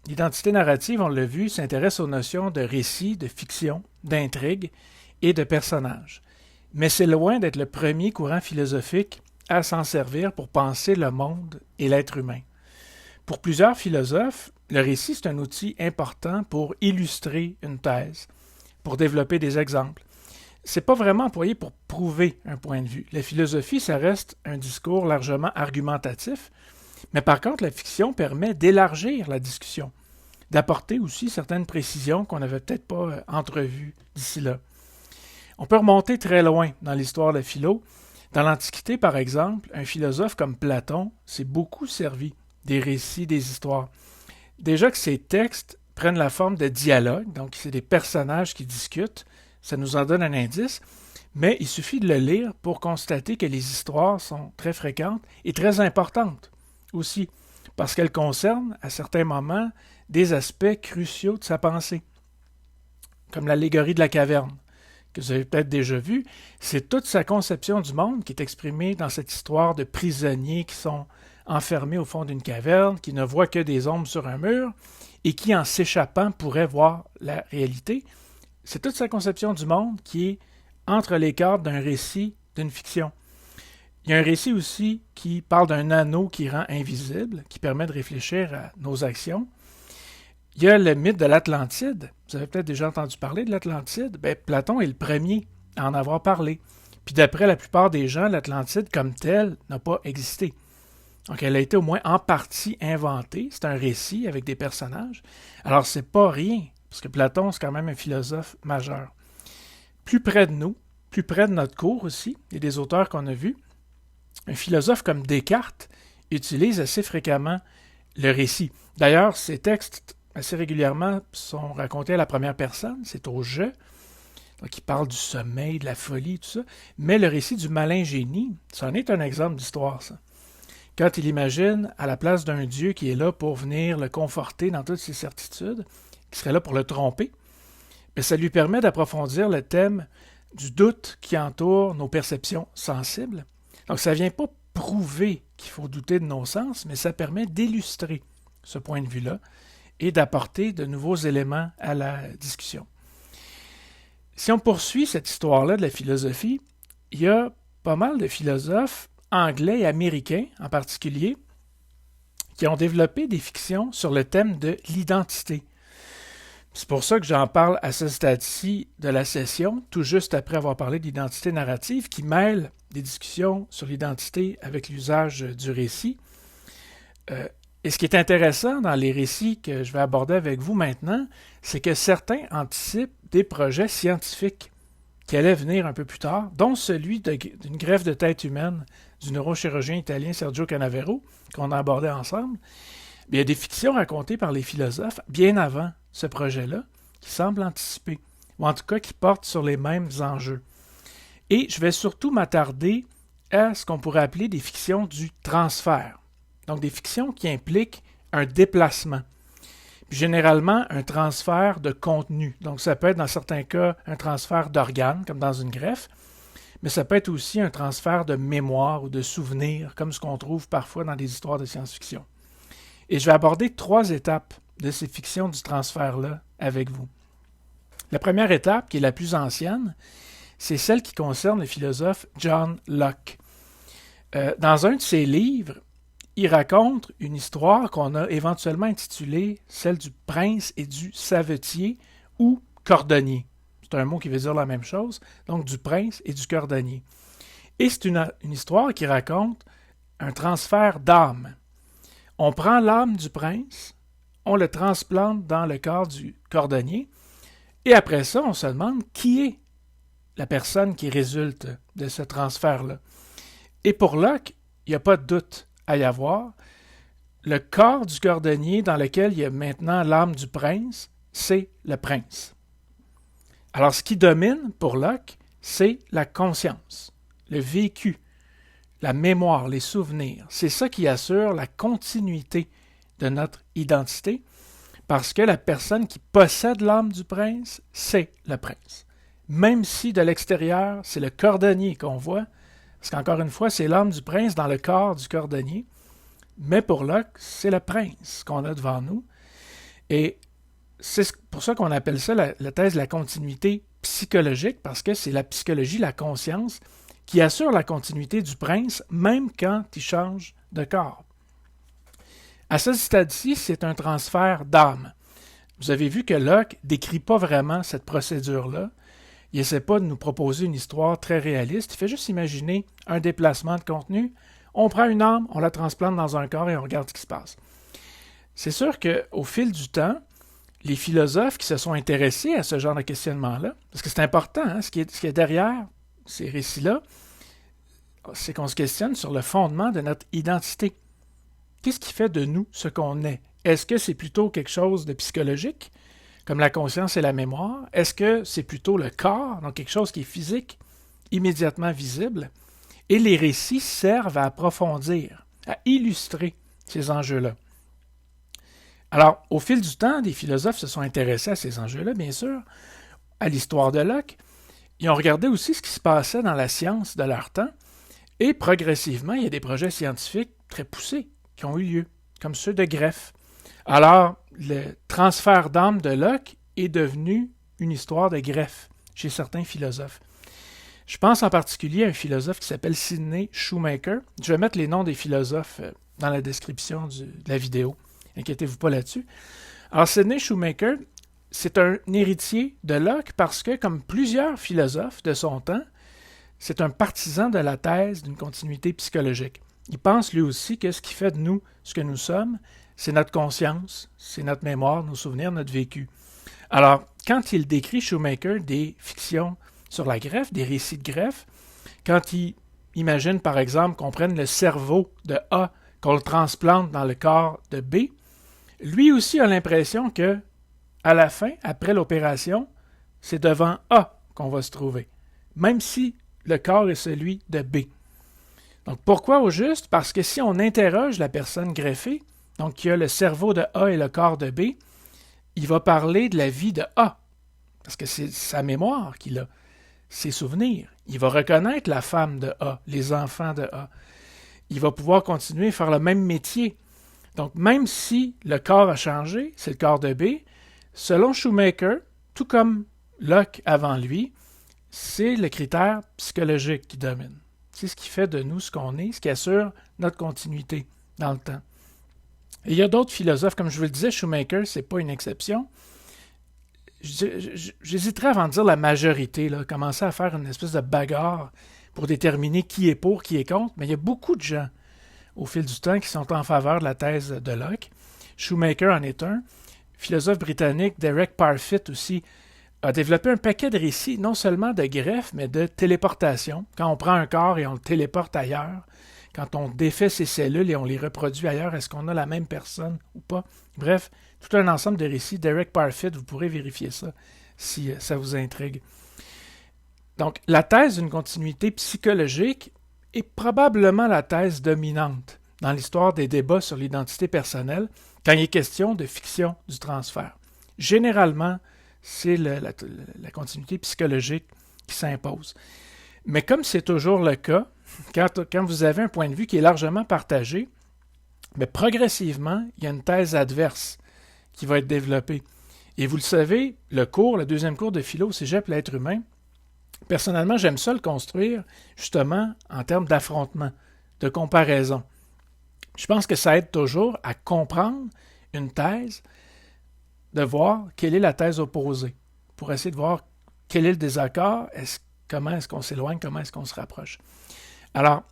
L'identité narrative, on l'a vu, s'intéresse aux notions de récit, de fiction, d'intrigue et de personnage. Mais c'est loin d'être le premier courant philosophique à s'en servir pour penser le monde et l'être humain. Pour plusieurs philosophes, le récit est un outil important pour illustrer une thèse, pour développer des exemples. C'est pas vraiment employé pour prouver un point de vue. La philosophie, ça reste un discours largement argumentatif, mais par contre, la fiction permet d'élargir la discussion, d'apporter aussi certaines précisions qu'on n'avait peut-être pas entrevues d'ici là. On peut remonter très loin dans l'histoire de la philo. Dans l'Antiquité, par exemple, un philosophe comme Platon s'est beaucoup servi des récits, des histoires. Déjà que ces textes prennent la forme de dialogues, donc c'est des personnages qui discutent, ça nous en donne un indice, mais il suffit de le lire pour constater que les histoires sont très fréquentes et très importantes aussi, parce qu'elles concernent, à certains moments, des aspects cruciaux de sa pensée, comme l'allégorie de la caverne, que vous avez peut-être déjà vu. C'est toute sa conception du monde qui est exprimée dans cette histoire de prisonniers qui sont enfermés au fond d'une caverne, qui ne voient que des ombres sur un mur, et qui, en s'échappant, pourraient voir la réalité. C'est toute sa conception du monde qui est entre les cadres d'un récit, d'une fiction. Il y a un récit aussi qui parle d'un anneau qui rend invisible, qui permet de réfléchir à nos actions. Il y a le mythe de l'Atlantide. Vous avez peut-être déjà entendu parler de l'Atlantide. Platon est le premier à en avoir parlé. Puis d'après la plupart des gens, l'Atlantide comme telle n'a pas existé. Donc elle a été au moins en partie inventée. C'est un récit avec des personnages. Alors c'est pas rien, parce que Platon c'est quand même un philosophe majeur. Plus près de nous, plus près de notre cours aussi, et des auteurs qu'on a vus, un philosophe comme Descartes utilise assez fréquemment le récit. D'ailleurs, ces textes assez régulièrement sont racontés à la première personne, c'est au « je », donc il parle du sommeil, de la folie, tout ça, mais le récit du malin génie, c'en est un exemple d'histoire, ça. Quand il imagine à la place d'un dieu qui est là pour venir le conforter dans toutes ses certitudes, qui serait là pour le tromper, mais ça lui permet d'approfondir le thème du doute qui entoure nos perceptions sensibles. Donc ça ne vient pas prouver qu'il faut douter de nos sens, mais ça permet d'illustrer ce point de vue-là et d'apporter de nouveaux éléments à la discussion. Si on poursuit cette histoire-là de la philosophie, il y a pas mal de philosophes anglais et américains en particulier qui ont développé des fictions sur le thème de l'identité. C'est pour ça que j'en parle à ce stade-ci de la session, tout juste après avoir parlé d'identité narrative, qui mêle des discussions sur l'identité avec l'usage du récit. Et ce qui est intéressant dans les récits que je vais aborder avec vous maintenant, c'est que certains anticipent des projets scientifiques qui allaient venir un peu plus tard, dont celui d'une greffe de tête humaine du neurochirurgien italien Sergio Canavero, qu'on a abordé ensemble. Mais il y a des fictions racontées par les philosophes bien avant ce projet-là, qui semblent anticiper, ou en tout cas qui portent sur les mêmes enjeux. Et je vais surtout m'attarder à ce qu'on pourrait appeler des fictions du transfert. Donc des fictions qui impliquent un déplacement. Puis généralement, un transfert de contenu. Donc ça peut être dans certains cas un transfert d'organes, comme dans une greffe, mais ça peut être aussi un transfert de mémoire ou de souvenirs, comme ce qu'on trouve parfois dans des histoires de science-fiction. Et je vais aborder 3 étapes de ces fictions du transfert-là avec vous. La première étape, qui est la plus ancienne, c'est celle qui concerne le philosophe John Locke. Dans un de ses livres, il raconte une histoire qu'on a éventuellement intitulée celle du prince et du savetier ou cordonnier. C'est un mot qui veut dire la même chose, donc du prince et du cordonnier. Et c'est une histoire qui raconte un transfert d'âme. On prend l'âme du prince, on le transplante dans le corps du cordonnier, et après ça, on se demande qui est la personne qui résulte de ce transfert-là. Et pour Locke, il n'y a pas de doute à y avoir. Le corps du cordonnier dans lequel il y a maintenant l'âme du prince, c'est le prince. Alors, ce qui domine pour Locke, c'est la conscience, le vécu, la mémoire, les souvenirs. C'est ça qui assure la continuité de notre identité, parce que la personne qui possède l'âme du prince, c'est le prince. Même si de l'extérieur, c'est le cordonnier qu'on voit, parce qu'encore une fois, c'est l'âme du prince dans le corps du cordonnier, mais pour Locke, c'est le prince qu'on a devant nous. Et c'est pour ça qu'on appelle ça la thèse de la continuité psychologique, parce que c'est la psychologie, la conscience, qui assure la continuité du prince, même quand il change de corps. À ce stade-ci, c'est un transfert d'âme. Vous avez vu que Locke ne décrit pas vraiment cette procédure-là. Il n'essaie pas de nous proposer une histoire très réaliste. Il fait juste imaginer un déplacement de contenu. On prend une âme, on la transplante dans un corps et on regarde ce qui se passe. C'est sûr qu'au fil du temps, les philosophes qui se sont intéressés à ce genre de questionnement-là, parce que c'est important, hein, ce qui est derrière ces récits-là, c'est qu'on se questionne sur le fondement de notre identité. Qu'est-ce qui fait de nous ce qu'on est? Est-ce que c'est plutôt quelque chose de psychologique, comme la conscience et la mémoire? Est-ce que c'est plutôt le corps, donc quelque chose qui est physique, immédiatement visible? Et les récits servent à approfondir, à illustrer ces enjeux-là. Alors, au fil du temps, des philosophes se sont intéressés à ces enjeux-là, bien sûr, à l'histoire de Locke. Ils ont regardé aussi ce qui se passait dans la science de leur temps, et progressivement, il y a des projets scientifiques très poussés qui ont eu lieu, comme ceux de Greff. Alors, le transfert d'âme de Locke est devenu une histoire de Greff chez certains philosophes. Je pense en particulier à un philosophe qui s'appelle Sidney Shoemaker. Je vais mettre les noms des philosophes dans la description de la vidéo. Inquiétez-vous pas là-dessus. Alors, Sidney Shoemaker, c'est un héritier de Locke parce que, comme plusieurs philosophes de son temps, c'est un partisan de la thèse d'une continuité psychologique. Il pense lui aussi que ce qui fait de nous ce que nous sommes, c'est notre conscience, c'est notre mémoire, nos souvenirs, notre vécu. Alors, quand il décrit Shoemaker des fictions sur la greffe, des récits de greffe, quand il imagine par exemple qu'on prenne le cerveau de A, qu'on le transplante dans le corps de B, lui aussi a l'impression que, à la fin, après l'opération, c'est devant A qu'on va se trouver, même si le corps est celui de B. Donc pourquoi au juste? Parce que si on interroge la personne greffée, donc qui a le cerveau de A et le corps de B, il va parler de la vie de A, parce que c'est sa mémoire qu'il a, ses souvenirs. Il va reconnaître la femme de A, les enfants de A. Il va pouvoir continuer à faire le même métier. Donc même si le corps a changé, c'est le corps de B, selon Shoemaker, tout comme Locke avant lui, c'est le critère psychologique qui domine. C'est ce qui fait de nous ce qu'on est, ce qui assure notre continuité dans le temps. Et il y a d'autres philosophes, comme je vous le disais, Shoemaker, ce n'est pas une exception. J'hésiterais avant de dire la majorité, là, commencer à faire une espèce de bagarre pour déterminer qui est pour, qui est contre, mais il y a beaucoup de gens au fil du temps qui sont en faveur de la thèse de Locke. Shoemaker en est un. Philosophe britannique Derek Parfit aussi a développé un paquet de récits, non seulement de greffe, mais de téléportation. Quand on prend un corps et on le téléporte ailleurs, quand on défait ses cellules et on les reproduit ailleurs, est-ce qu'on a la même personne ou pas? Bref, tout un ensemble de récits. Derek Parfit, vous pourrez vérifier ça si ça vous intrigue. Donc, la thèse d'une continuité psychologique est probablement la thèse dominante dans l'histoire des débats sur l'identité personnelle quand il est question de fiction du transfert. Généralement, c'est la continuité psychologique qui s'impose. Mais comme c'est toujours le cas, quand vous avez un point de vue qui est largement partagé, mais progressivement, il y a une thèse adverse qui va être développée. Et vous le savez, le deuxième cours de philo, Cégep l'être humain, personnellement, j'aime ça le construire justement en termes d'affrontement, de comparaison. Je pense que ça aide toujours à comprendre une thèse, de voir quelle est la thèse opposée, pour essayer de voir quel est le désaccord, comment est-ce qu'on s'éloigne, comment est-ce qu'on se rapproche. Alors,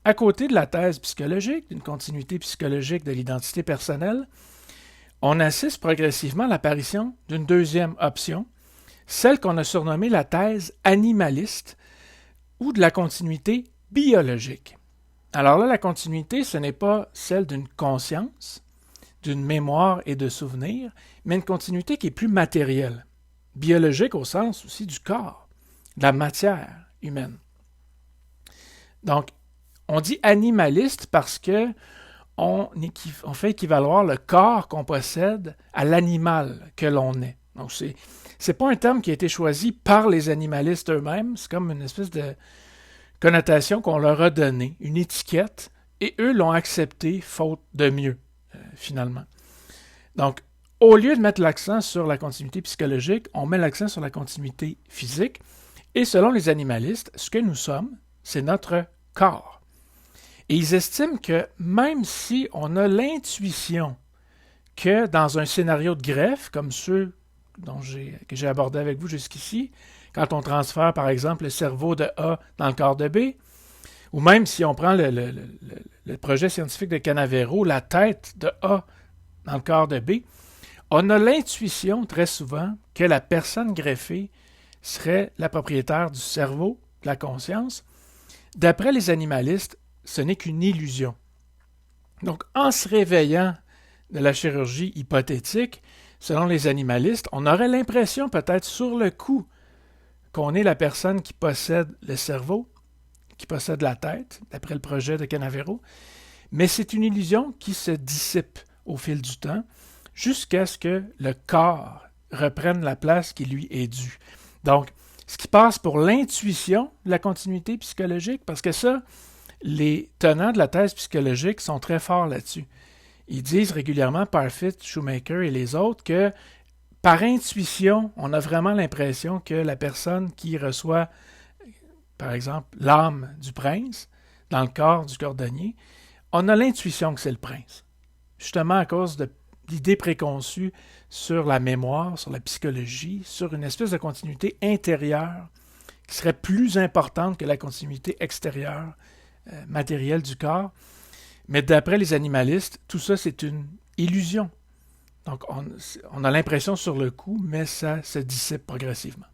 à côté de la thèse psychologique, d'une continuité psychologique de l'identité personnelle, on assiste progressivement à l'apparition d'une deuxième option, celle qu'on a surnommée la thèse animaliste ou de la continuité biologique. Alors là, la continuité, ce n'est pas celle d'une conscience, d'une mémoire et de souvenirs, mais une continuité qui est plus matérielle, biologique au sens aussi du corps, de la matière humaine. Donc, on dit animaliste parce que on fait équivaloir le corps qu'on possède à l'animal que l'on est. Donc, c'est pas un terme qui a été choisi par les animalistes eux-mêmes, c'est comme une espèce de connotation qu'on leur a donnée, une étiquette, et eux l'ont acceptée faute de mieux, finalement. Donc, au lieu de mettre l'accent sur la continuité psychologique, on met l'accent sur la continuité physique. Et selon les animalistes, ce que nous sommes, c'est notre corps. Et ils estiment que même si on a l'intuition que dans un scénario de greffe, comme ceux que j'ai abordés avec vous jusqu'ici, quand on transfère par exemple le cerveau de A dans le corps de B, ou même si on prend le projet scientifique de Canavero, la tête de A dans le corps de B, on a l'intuition très souvent que la personne greffée serait la propriétaire du cerveau, de la conscience. D'après les animalistes, ce n'est qu'une illusion. Donc, en se réveillant de la chirurgie hypothétique, selon les animalistes, on aurait l'impression peut-être sur le coup qu'on est la personne qui possède le cerveau, qui possède la tête, d'après le projet de Canavero, mais c'est une illusion qui se dissipe au fil du temps jusqu'à ce que le corps reprenne la place qui lui est due. Donc, ce qui passe pour l'intuition de la continuité psychologique, parce que ça, les tenants de la thèse psychologique sont très forts là-dessus. Ils disent régulièrement, Parfit, Shoemaker et les autres, que par intuition, on a vraiment l'impression que la personne qui reçoit, par exemple, l'âme du prince dans le corps du cordonnier, on a l'intuition que c'est le prince. Justement à cause de l'idée préconçue sur la mémoire, sur la psychologie, sur une espèce de continuité intérieure qui serait plus importante que la continuité extérieure, matérielle du corps. Mais d'après les animalistes, tout ça, c'est une illusion. Donc, on a l'impression sur le coup, mais ça se dissipe progressivement.